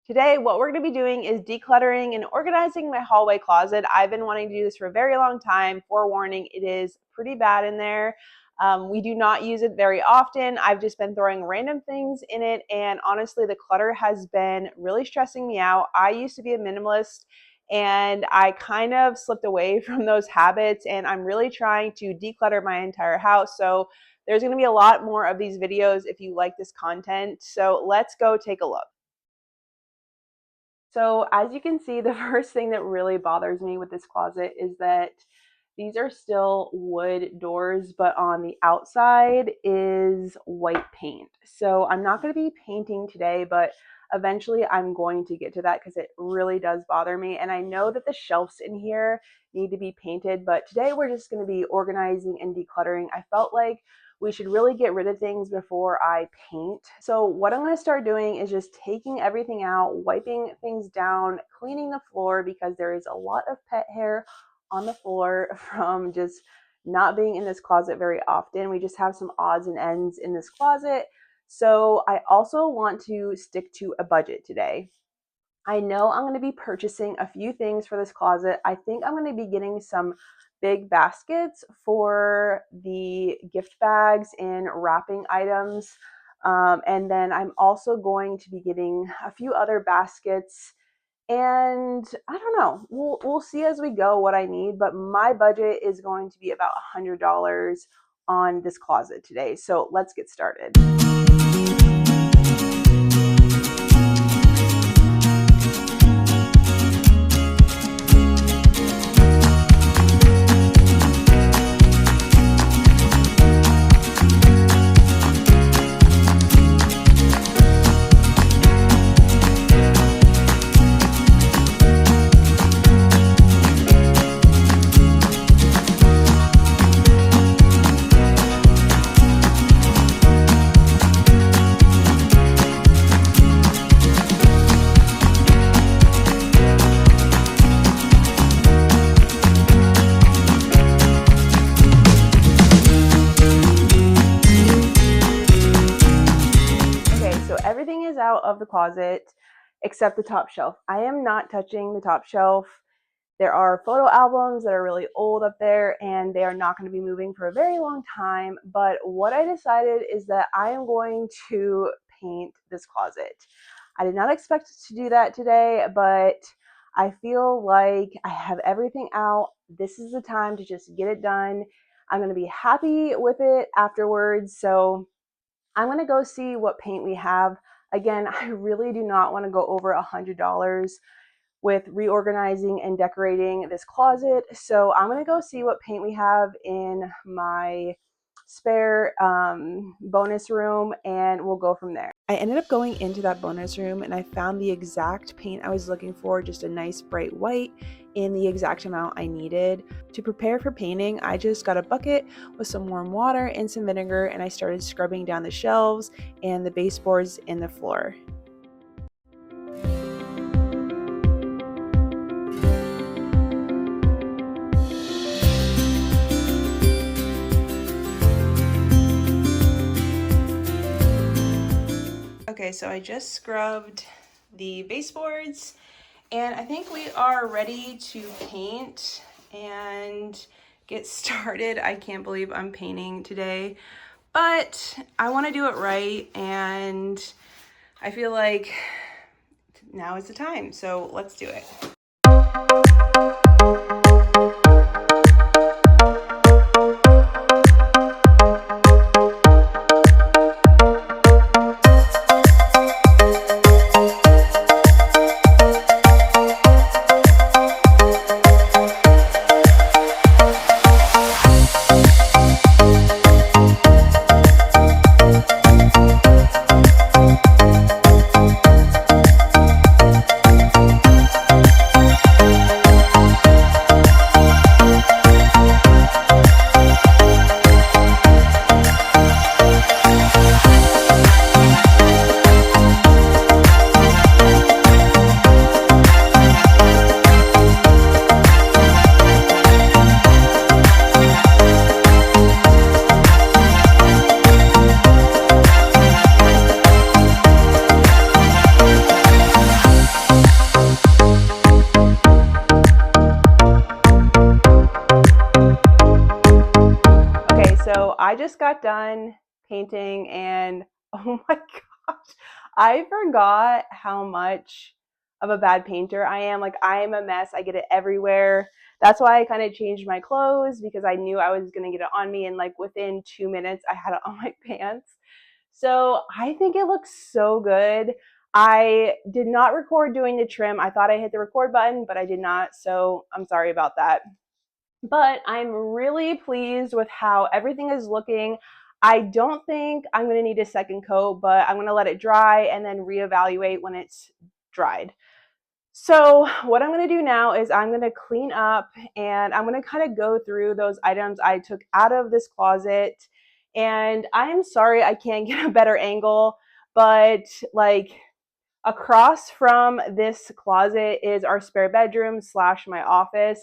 Today, what we're going to be doing is decluttering and organizing my hallway closet. I've been wanting to do this for a very long time. Forewarning, it is pretty bad in there. We do not use it very often. I've just been throwing random things in it, and honestly, the clutter has been really stressing me out. I used to be a minimalist, and I kind of slipped away from those habits, and I'm really trying to declutter my entire house. So there's going to be a lot more of these videos if you like this content. So let's go take a look. So as you can see, the first thing that really bothers me with this closet is that these are still wood doors, but on the outside is white paint. So I'm not going to be painting today, but eventually I'm going to get to that because it really does bother me. And I know that the shelves in here need to be painted, but today we're just going to be organizing and decluttering. I felt like we should really get rid of things before I paint. So what I'm going to start doing is just taking everything out, wiping things down, cleaning the floor because there is a lot of pet hair on the floor from just not being in this closet very often. We just have some odds and ends in this closet. So I also want to stick to a budget today. I know I'm going to be purchasing a few things for this closet. I think I'm going to be getting some big baskets for the gift bags and wrapping items. And then I'm also going to be getting a few other baskets. And I don't know, we'll see as we go what I need, but my budget is going to be about $100 on this closet today. So let's get started. Everything is out of the closet except the top shelf. I am not touching the top shelf. There are photo albums that are really old up there and they are not going to be moving for a very long time. But what I decided is that I am going to paint this closet. I did not expect to do that today, but I feel like I have everything out. This is the time to just get it done. I'm going to be happy with it afterwards. So I'm going to go see what paint we have. Again, I really do not want to go over $100 with reorganizing and decorating this closet. So I'm going to go see what paint we have in my spare bonus room and we'll go from there. I ended up going into that bonus room and I found the exact paint I was looking for, just a nice bright white in the exact amount I needed. To prepare for painting, I just got a bucket with some warm water and some vinegar and I started scrubbing down the shelves and the baseboards in the floor. Okay, so I just scrubbed the baseboards and I think we are ready to paint and get started. I can't believe I'm painting today, but I want to do it right and I feel like now is the time, so let's do it. I just got done painting and oh my gosh, I forgot how much of a bad painter I am. Like, I am a mess. I get it everywhere. That's why I kind of changed my clothes, because I knew I was going to get it on me. And like within 2 minutes, I had it on my pants. So I think it looks so good. I did not record doing the trim. I thought I hit the record button, but I did not. So I'm sorry about that. But I'm really pleased with how everything is looking. I don't think I'm going to need a second coat, but I'm going to let it dry and then reevaluate when it's dried. So what I'm going to do now is I'm going to clean up, and I'm going to kind of go through those items I took out of this closet. And I'm sorry I can't get a better angle, but like, across from this closet is our spare bedroom / my office,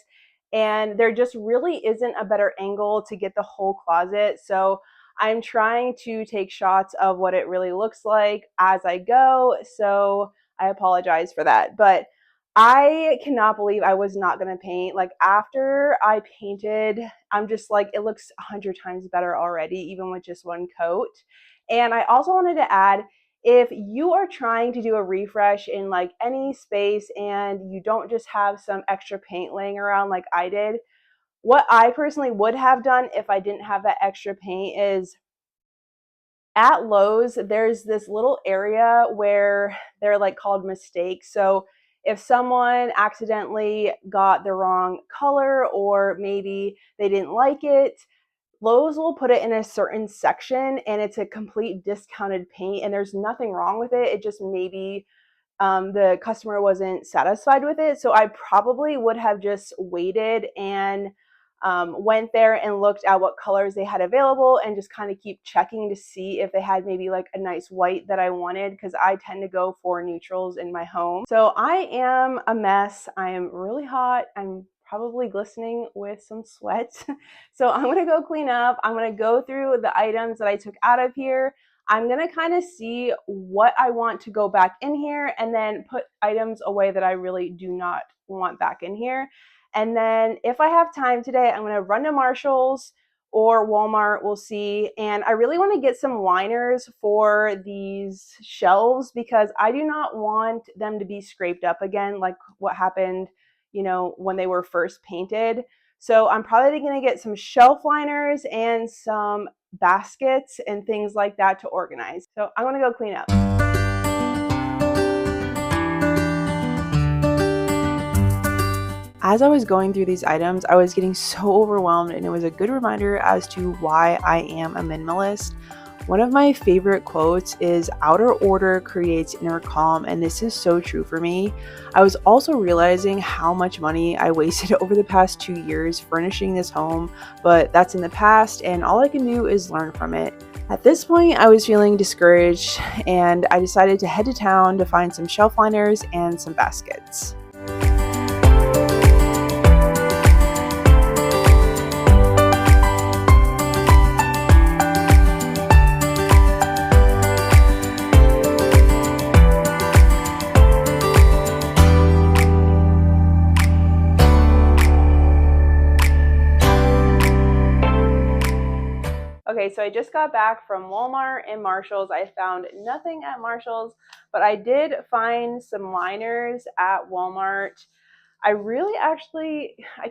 and there just really isn't a better angle to get the whole closet. So I'm trying to take shots of what it really looks like as I go. So I apologize for that. But I cannot believe I was not going to paint. Like, after I painted, I'm just like, it looks 100 times better already, even with just one coat. And I also wanted to add, if you are trying to do a refresh in like any space and you don't just have some extra paint laying around like I did, what I personally would have done if I didn't have that extra paint is, at Lowe's, there's this little area where they're like called mistakes. So if someone accidentally got the wrong color, or maybe they didn't like it, Lowe's will put it in a certain section and it's a complete discounted paint, and there's nothing wrong with it. It just maybe the customer wasn't satisfied with it. So I probably would have just waited and went there and looked at what colors they had available, and just kind of keep checking to see if they had maybe like a nice white that I wanted, because I tend to go for neutrals in my home. So I am a mess. I am really hot. I'm probably glistening with some sweat. So I'm gonna go clean up. I'm gonna go through the items that I took out of here. I'm gonna kind of see what I want to go back in here, and then put items away that I really do not want back in here. And then if I have time today, I'm gonna run to Marshall's or Walmart, we'll see. And I really want to get some liners for these shelves, because I do not want them to be scraped up again, like what happened, when they were first painted. So I'm probably going to get some shelf liners and some baskets and things like that to organize. So I'm going to go clean up. As I was going through these items, I was getting so overwhelmed, and it was a good reminder as to why I am a minimalist. One of my favorite quotes is, "Outer order creates inner calm," and this is so true for me. I was also realizing how much money I wasted over the past 2 years furnishing this home, but that's in the past, and all I can do is learn from it. At this point, I was feeling discouraged, and I decided to head to town to find some shelf liners and some baskets. Okay, so I just got back from Walmart and Marshall's. I found nothing at Marshall's, but I did find some liners at Walmart. I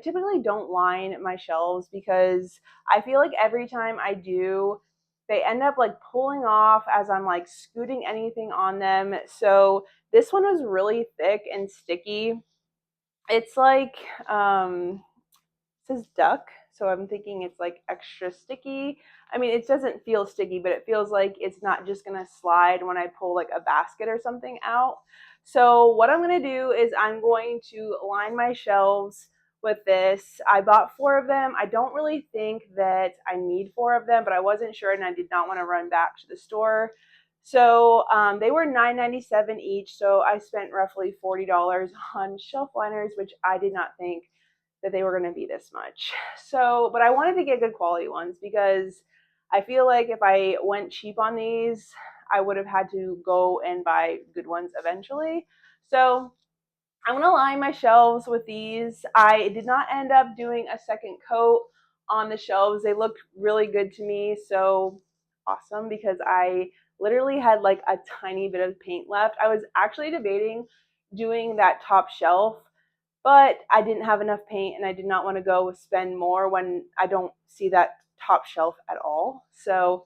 typically don't line my shelves, because I feel like every time I do, they end up like pulling off as I'm like scooting anything on them. So this one was really thick and sticky. It's like, it says duck, so I'm thinking it's like extra sticky. I mean, it doesn't feel sticky, but it feels like it's not just gonna slide when I pull like a basket or something out. So what I'm gonna do is I'm going to line my shelves with this. I bought 4 of them. I don't really think that I need 4 of them, but I wasn't sure, and I did not want to run back to the store. So they were $9.97 each, so I spent roughly $40 on shelf liners, which I did not think that they were going to be this much. So, but I wanted to get good quality ones, because I feel like if I went cheap on these, I would have had to go and buy good ones eventually. So I'm going to line my shelves with these. I did not end up doing a second coat on the shelves. They looked really good to me, so awesome, because I literally had like a tiny bit of paint left. I was actually debating doing that top shelf, but I didn't have enough paint and I did not want to go spend more when I don't see that top shelf at all. So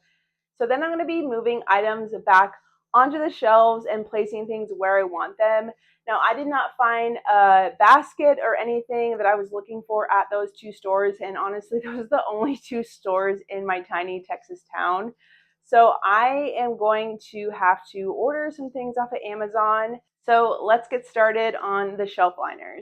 then I'm going to be moving items back onto the shelves and placing things where I want them. Now, I did not find a basket or anything that I was looking for at those two stores, and honestly, those are the only two stores in my tiny Texas town. So I am going to have to order some things off of Amazon. So let's get started on the shelf liners.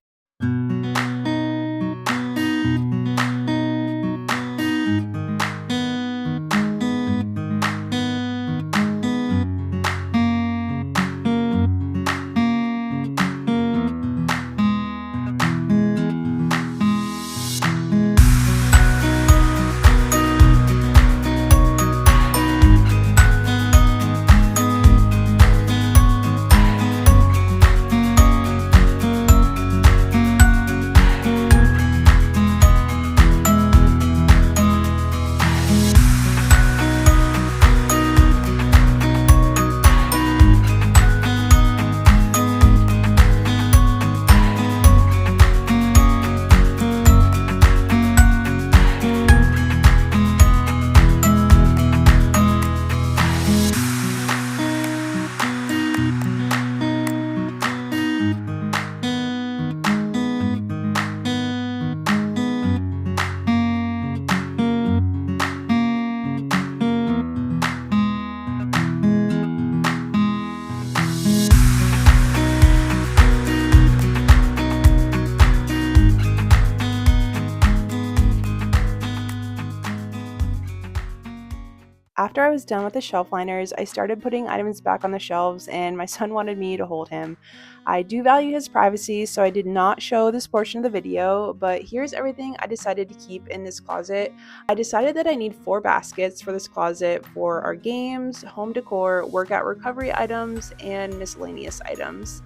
After I was done with the shelf liners, I started putting items back on the shelves, and my son wanted me to hold him. I do value his privacy, so I did not show this portion of the video, but here's everything I decided to keep in this closet. I decided that I need 4 baskets for this closet for our games, home decor, workout recovery items, and miscellaneous items.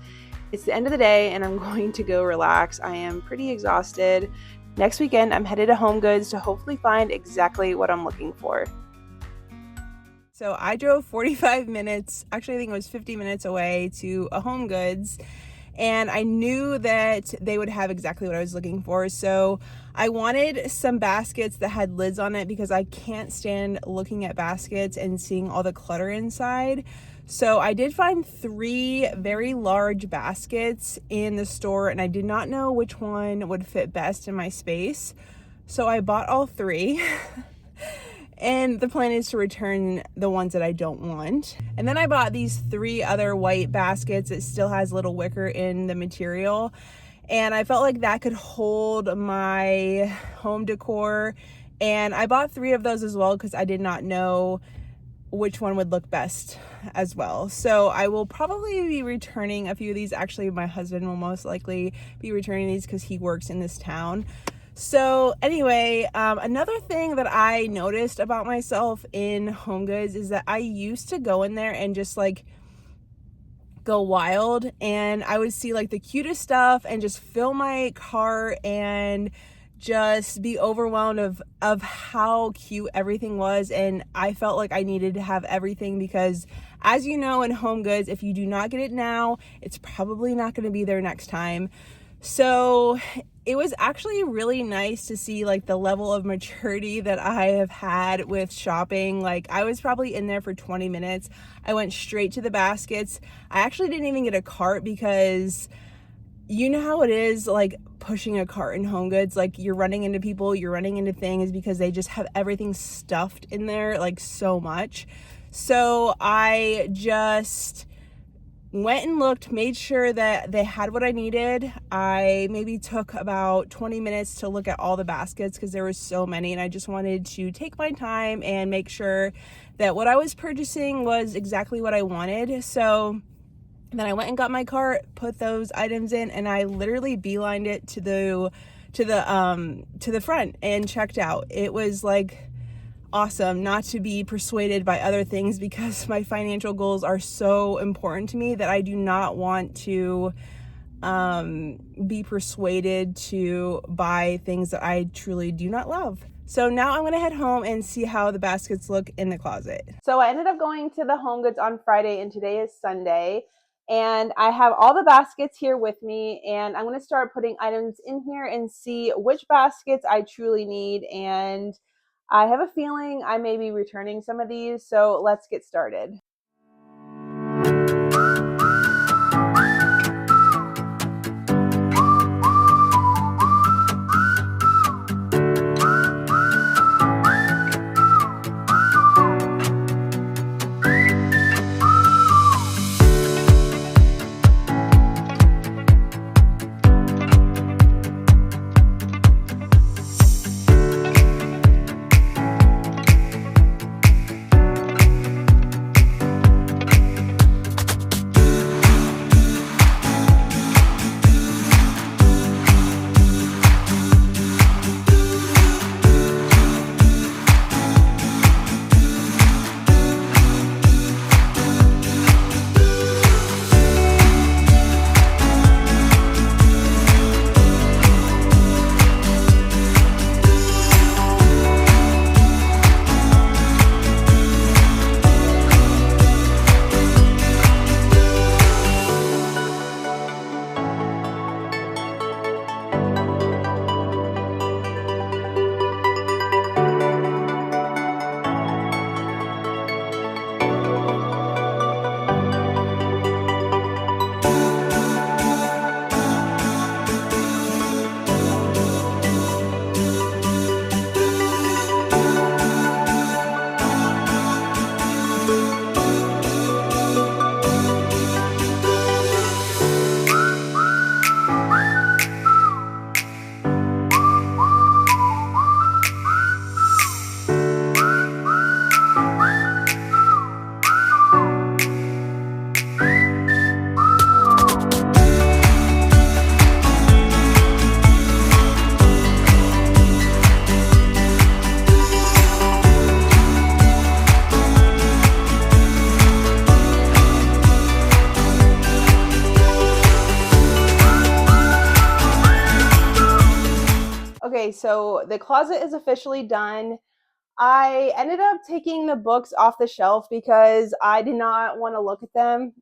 It's the end of the day, and I'm going to go relax. I am pretty exhausted. Next weekend, I'm headed to Home Goods to hopefully find exactly what I'm looking for. So I drove 45 minutes, actually I think it was 50 minutes away to a Home Goods, and I knew that they would have exactly what I was looking for. So I wanted some baskets that had lids on it because I can't stand looking at baskets and seeing all the clutter inside. So I did find 3 very large baskets in the store, and I did not know which one would fit best in my space. So I bought all 3. And the plan is to return the ones that I don't want. And then I bought these 3 other white baskets. It still has little wicker in the material. And I felt like that could hold my home decor. And I bought 3 of those as well because I did not know which one would look best as well. So I will probably be returning a few of these. Actually, my husband will most likely be returning these because he works in this town. So anyway, another thing that I noticed about myself in Home Goods is that I used to go in there and just like go wild, and I would see like the cutest stuff and just fill my cart and just be overwhelmed of how cute everything was. And I felt like I needed to have everything because, as you know, in Home Goods, if you do not get it now, it's probably not going to be there next time. So it was actually really nice to see like the level of maturity that I have had with shopping. Like I was probably in there for 20 minutes. I went straight to the baskets. I actually didn't even get a cart because you know how it is, like pushing a cart in Home Goods, like you're running into people, you're running into things because they just have everything stuffed in there like so much. So I just went and looked, made sure that they had what I needed. I maybe took about 20 minutes to look at all the baskets because there were so many, and I just wanted to take my time and make sure that what I was purchasing was exactly what I wanted. So then I went and got my cart, put those items in, and I literally beelined it to the front and checked out. It was like awesome not to be persuaded by other things because my financial goals are so important to me that I do not want to be persuaded to buy things that I truly do not love. So now I'm gonna head home and see how the baskets look in the closet. So I ended up going to the Home Goods on Friday, and today is Sunday. And I have all the baskets here with me, and I'm gonna start putting items in here and see which baskets I truly need. And I have a feeling I may be returning some of these, so let's get started. Okay, so the closet is officially done. I ended up taking the books off the shelf because I did not want to look at them.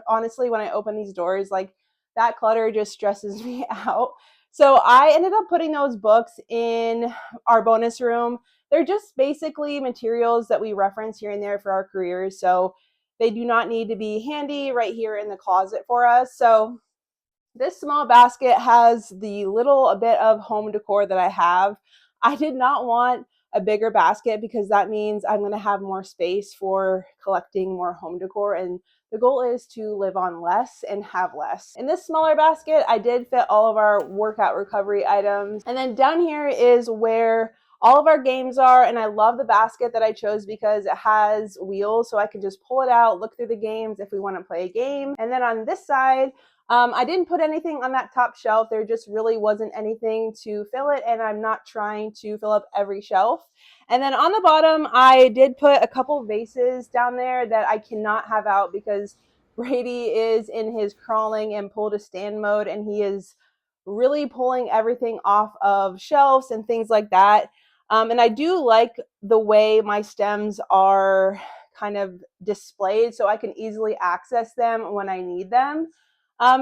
Honestly, when I open these doors, like that clutter just stresses me out. So I ended up putting those books in our bonus room. They're just basically materials that we reference here and there for our careers. So they do not need to be handy right here in the closet for us. So this small basket has the little bit of home decor that I have. I did not want a bigger basket because that means I'm going to have more space for collecting more home decor, and the goal is to live on less and have less. In this smaller basket, I did fit all of our workout recovery items. And then down here is where all of our games are, and I love the basket that I chose because it has wheels, so I can just pull it out, look through the games if we want to play a game. And then on this side, I didn't put anything on that top shelf. There just really wasn't anything to fill it, and I'm not trying to fill up every shelf. And then on the bottom, I did put a couple vases down there that I cannot have out because Brady is in his crawling and pull to stand mode, and he is really pulling everything off of shelves and things like that. And I do like the way my stems are kind of displayed so I can easily access them when I need them.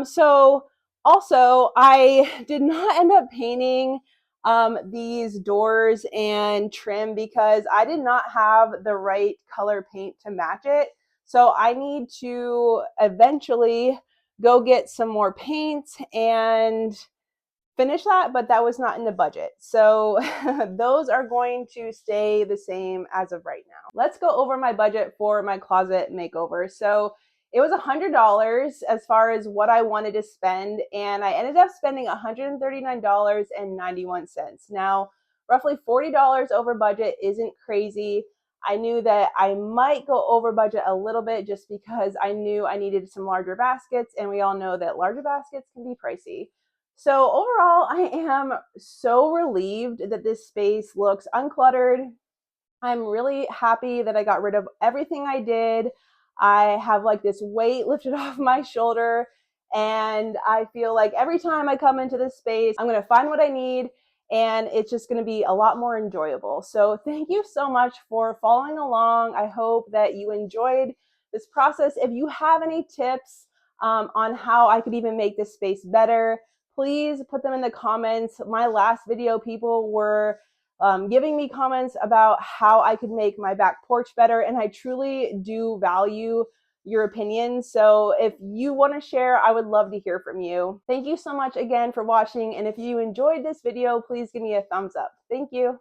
So also, I did not end up painting these doors and trim because I did not have the right color paint to match it. So I need to eventually go get some more paint and finish that, but that was not in the budget. So those are going to stay the same as of right now. Let's go over my budget for my closet makeover. So it was $100 as far as what I wanted to spend, and I ended up spending $139.91. Now, roughly $40 over budget isn't crazy. I knew that I might go over budget a little bit just because I knew I needed some larger baskets, and we all know that larger baskets can be pricey. So overall, I am so relieved that this space looks uncluttered. I'm really happy that I got rid of everything I did. I have like this weight lifted off my shoulder, and I feel like every time I come into this space, I'm going to find what I need and it's just going to be a lot more enjoyable. So thank you so much for following along. I hope that you enjoyed this process. If you have any tips on how I could even make this space better, please put them in the comments. My last video, people were giving me comments about how I could make my back porch better, and I truly do value your opinion. So if you want to share, I would love to hear from you. Thank you so much again for watching, and if you enjoyed this video, please give me a thumbs up. Thank you.